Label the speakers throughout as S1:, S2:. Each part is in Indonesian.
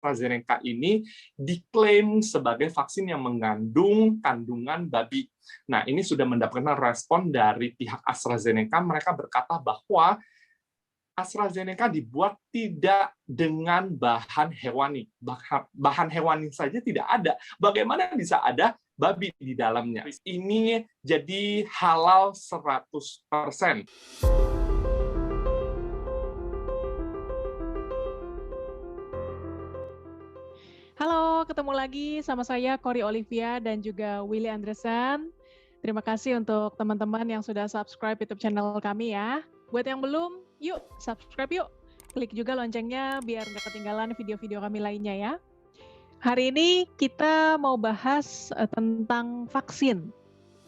S1: AstraZeneca ini diklaim sebagai vaksin yang mengandung kandungan babi. Nah, ini sudah mendapatkan respon dari pihak AstraZeneca. Mereka berkata bahwa AstraZeneca dibuat tidak dengan bahan hewani. Bahan hewani saja tidak ada. Bagaimana bisa ada babi di dalamnya? Ini jadi halal 100%.
S2: Halo, ketemu lagi sama saya Cory Olivia dan juga Willy Andresen. Terima kasih untuk teman-teman yang sudah subscribe YouTube channel kami ya. Buat yang belum, yuk subscribe yuk. Klik juga loncengnya biar nggak ketinggalan video-video kami lainnya ya. Hari ini kita mau bahas tentang vaksin.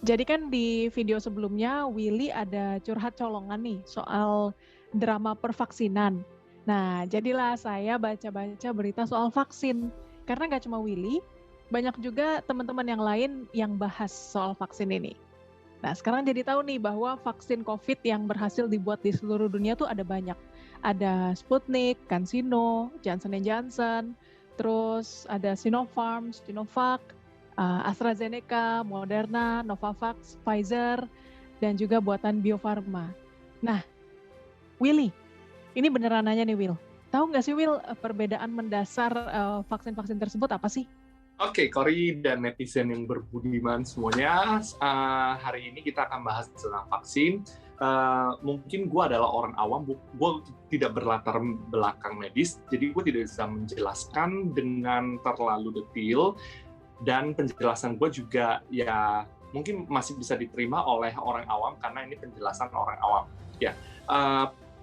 S2: Jadi kan di video sebelumnya Willy ada curhat colongan nih soal drama pervaksinan. Nah, jadilah saya baca-baca berita soal vaksin. Karena nggak cuma Willy, banyak juga teman-teman yang lain yang bahas soal vaksin ini. Nah, sekarang jadi tahu nih bahwa vaksin COVID yang berhasil dibuat di seluruh dunia tuh ada banyak. Ada Sputnik, CanSino, Johnson & Johnson, terus ada Sinopharm, Sinovac, AstraZeneca, Moderna, Novavax, Pfizer, dan juga buatan Bio Farma. Nah, Willy, ini beneran nanya nih Will. Tahu nggak sih Will, perbedaan mendasar vaksin-vaksin tersebut apa sih?
S1: Oke, Cory dan netizen yang berbudiman semuanya, hari ini kita akan bahas tentang vaksin. Mungkin gue adalah orang awam, gue tidak berlatar belakang medis, jadi gue tidak bisa menjelaskan dengan terlalu detail, dan penjelasan gue juga ya mungkin masih bisa diterima oleh orang awam karena ini penjelasan orang awam. Ya,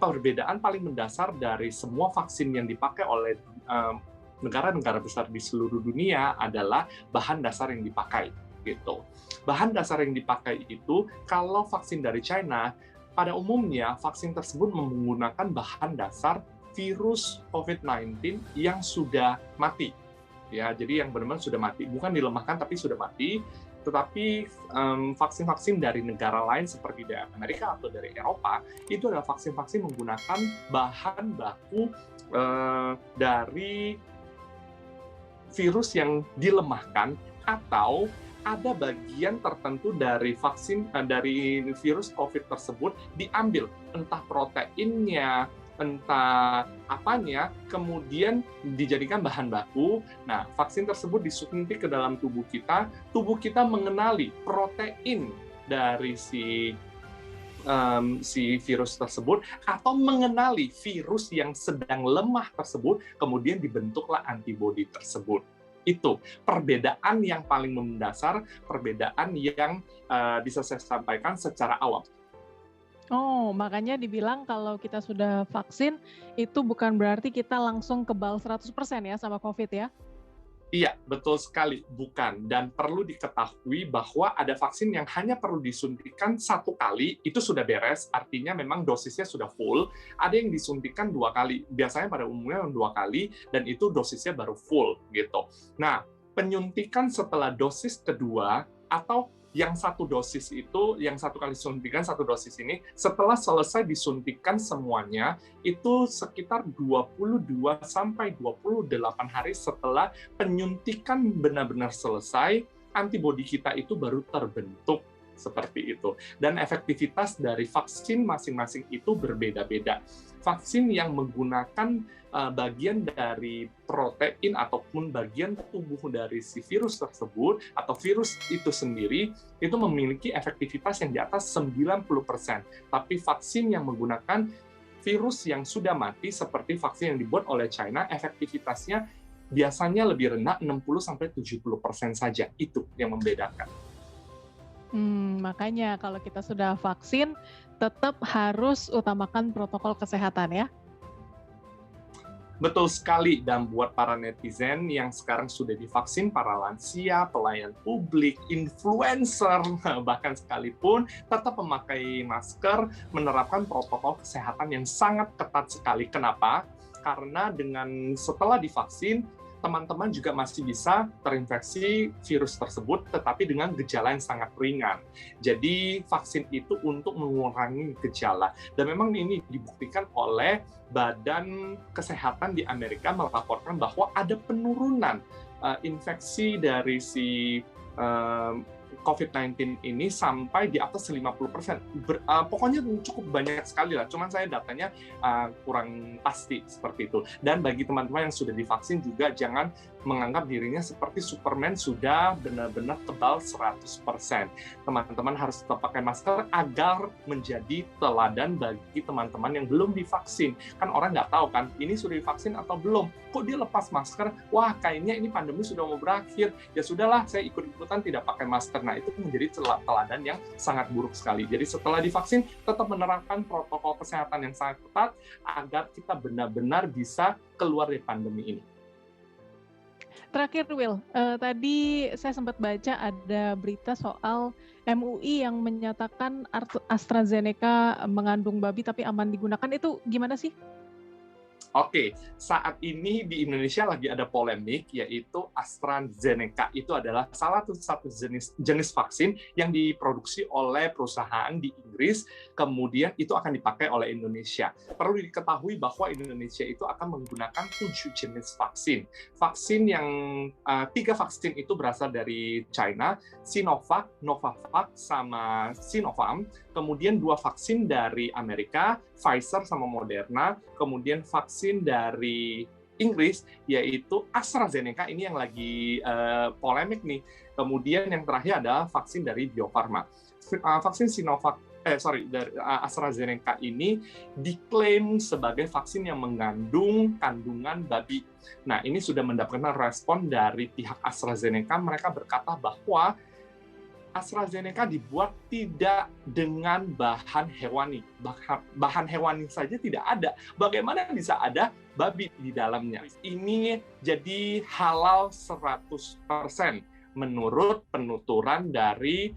S1: perbedaan paling mendasar dari semua vaksin yang dipakai oleh negara-negara besar di seluruh dunia adalah bahan dasar yang dipakai, gitu. Bahan dasar yang dipakai itu, kalau vaksin dari China, pada umumnya vaksin tersebut menggunakan bahan dasar virus COVID-19 yang sudah mati. Ya, jadi yang benar-benar sudah mati, bukan dilemahkan tapi sudah mati. Tetapi vaksin-vaksin dari negara lain seperti dari Amerika atau dari Eropa, itu adalah vaksin-vaksin menggunakan bahan baku dari virus yang dilemahkan, atau ada bagian tertentu dari vaksin dari virus COVID tersebut diambil, entah proteinnya, entah apanya, kemudian dijadikan bahan baku. Nah, vaksin tersebut disuntik ke dalam tubuh kita mengenali protein dari si virus tersebut, atau mengenali virus yang sedang lemah tersebut, kemudian dibentuklah antibodi tersebut. Itu perbedaan yang paling mendasar, perbedaan yang bisa saya sampaikan secara awam.
S2: Oh, makanya dibilang kalau kita sudah vaksin, itu bukan berarti kita langsung kebal 100% ya sama COVID ya?
S1: Iya, betul sekali, bukan. Dan perlu diketahui bahwa ada vaksin yang hanya perlu disuntikan 1 kali, itu sudah beres, artinya memang dosisnya sudah full. Ada yang disuntikan 2 kali, biasanya pada umumnya 2 kali, dan itu dosisnya baru full, gitu. Nah, penyuntikan setelah dosis kedua, atau yang 1 dosis itu, yang 1 kali suntikan 1 dosis ini, setelah selesai disuntikan semuanya, itu sekitar 22-28 hari setelah penyuntikan benar-benar selesai, antibodi kita itu baru terbentuk, seperti itu. Dan efektivitas dari vaksin masing-masing itu berbeda-beda. Vaksin yang menggunakan bagian dari protein ataupun bagian tubuh dari si virus tersebut atau virus itu sendiri, itu memiliki efektivitas yang di atas 90%. Tapi vaksin yang menggunakan virus yang sudah mati seperti vaksin yang dibuat oleh China, efektivitasnya biasanya lebih rendah, 60-70% saja. Itu yang membedakan.
S2: Makanya kalau kita sudah vaksin, tetap harus utamakan protokol kesehatan ya.
S1: Betul sekali, dan buat para netizen yang sekarang sudah divaksin, para lansia, pelayan publik, influencer, bahkan sekalipun, tetap memakai masker, menerapkan protokol kesehatan yang sangat ketat sekali. Kenapa? Karena setelah divaksin, teman-teman juga masih bisa terinfeksi virus tersebut, tetapi dengan gejala yang sangat ringan. Jadi vaksin itu untuk mengurangi gejala. Dan memang ini dibuktikan oleh Badan Kesehatan di Amerika melaporkan bahwa ada penurunan infeksi dari si COVID-19 ini sampai di atas 50%. Pokoknya cukup banyak sekali lah, cuman saya datanya kurang pasti seperti itu. Dan bagi teman-teman yang sudah divaksin juga jangan menganggap dirinya seperti Superman sudah benar-benar kebal 100%. Teman-teman harus tetap pakai masker agar menjadi teladan bagi teman-teman yang belum divaksin. Kan orang nggak tahu kan, ini sudah divaksin atau belum. Kok dia lepas masker? Wah, kayaknya ini pandemi sudah mau berakhir. Ya sudahlah, saya ikut-ikutan tidak pakai masker. Nah, itu menjadi teladan yang sangat buruk sekali. Jadi setelah divaksin, tetap menerapkan protokol kesehatan yang sangat ketat agar kita benar-benar bisa keluar dari pandemi ini.
S2: Terakhir, Will, tadi saya sempat baca ada berita soal MUI yang menyatakan AstraZeneca mengandung babi tapi aman digunakan. Itu gimana sih?
S1: Oke, saat ini di Indonesia lagi ada polemik, yaitu AstraZeneca. Itu adalah salah satu jenis vaksin yang diproduksi oleh perusahaan di Inggris, kemudian itu akan dipakai oleh Indonesia. Perlu diketahui bahwa Indonesia itu akan menggunakan 7 jenis vaksin. Vaksin yang 3 vaksin itu berasal dari China, Sinovac, Novavax, sama Sinopharm. Kemudian 2 vaksin dari Amerika, Pfizer sama Moderna, kemudian vaksin dari Inggris, yaitu AstraZeneca, ini yang lagi polemik nih. Kemudian yang terakhir adalah vaksin dari Bio Farma. Vaksin dari AstraZeneca ini diklaim sebagai vaksin yang mengandung kandungan babi. Nah, ini sudah mendapatkan respon dari pihak AstraZeneca. Mereka berkata bahwa AstraZeneca dibuat tidak dengan bahan hewani. Bahan hewani saja tidak ada. Bagaimana bisa ada babi di dalamnya? Ini jadi halal 100% menurut penuturan dari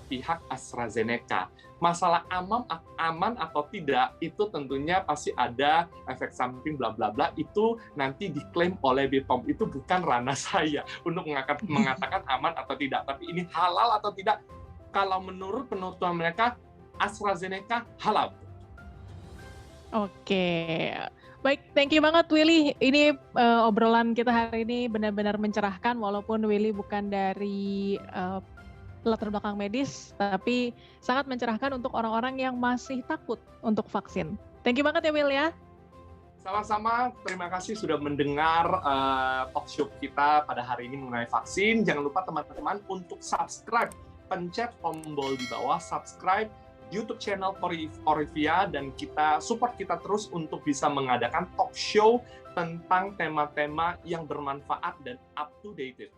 S1: pihak AstraZeneca. Masalah aman atau tidak, itu tentunya pasti ada efek samping bla bla bla, itu nanti diklaim oleh BPOM. Itu bukan ranah saya untuk mengatakan aman atau tidak, tapi ini halal atau tidak. Kalau menurut penuturan mereka, AstraZeneca halal.
S2: Oke. Baik, thank you banget Willy. Ini obrolan kita hari ini benar-benar mencerahkan, walaupun Willy bukan dari latar belakang medis, tapi sangat mencerahkan untuk orang-orang yang masih takut untuk vaksin. Thank you banget ya, Will ya.
S1: Sama-sama, terima kasih sudah mendengar talk show kita pada hari ini mengenai vaksin. Jangan lupa teman-teman untuk subscribe, pencet tombol di bawah subscribe YouTube channel Olivia, dan kita support kita terus untuk bisa mengadakan talk show tentang tema-tema yang bermanfaat dan up to date.